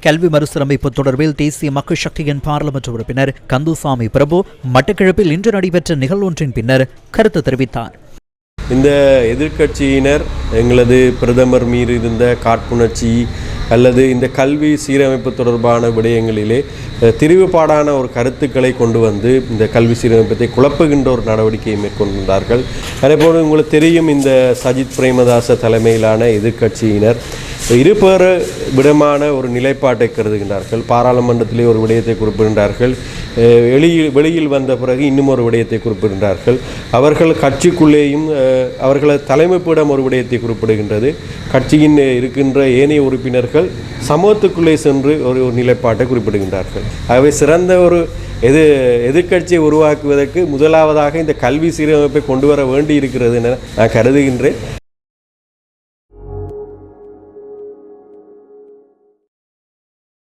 கல்வி மறுசீரமைப்பு தொடர்பில் தேசிய மக்கள் சக்தியின் பாராளுமன்ற உறுப்பினர் கந்தசாமி பிரபு மட்டக்களப்பில் இன்று நடைபெற்ற நிகழ்வொன்றின் பின்னர் கருத்து தெரிவித்தார். இந்த எதிர்க்கட்சியினர் எங்களது பிரதமர் மீது இருந்த காழ்ப்புணர்ச்சி அல்லது இந்த கல்வி சீரமைப்பு தொடர்பான விடயங்களிலே திரிவுபாடான ஒரு கருத்துக்களை கொண்டு வந்து இந்த கல்வி சீரமைப்பத்தை குழப்புகின்ற ஒரு நடவடிக்கையை மேற்கொண்டார்கள். அதேபோல் உங்களுக்கு தெரியும், இந்த சஜித் பிரேமதாச தலைமையிலான எதிர்க்கட்சியினர் இருபெற விடமான ஒரு நிலைப்பாட்டை கருதுகின்றார்கள். பாராளுமன்றத்திலே ஒரு விடயத்தை குறிப்பிடுகின்றார்கள், வெளியில் வந்த பிறகு இன்னும் ஒரு விடயத்தை குறிப்பிடுகின்றார்கள். அவர்கள் கட்சிக்குள்ளேயும் அவர்களது தலைமைப்பிடம் ஒரு விடயத்தை குறிப்பிடுகின்றது. கட்சியின் இருக்கின்ற ஏனைய உறுப்பினர்கள் சமூகத்துக்குள்ளே சென்று ஒரு நிலைப்பாட்டை குறிப்பிடுகின்றார்கள். ஆகவே சிறந்த ஒரு எதிர்க்கட்சியை உருவாக்குவதற்கு முதலாவதாக இந்த கல்வி சீரமைப்பை கொண்டு வர வேண்டி இருக்கிறது என நான் கருதுகின்றேன்.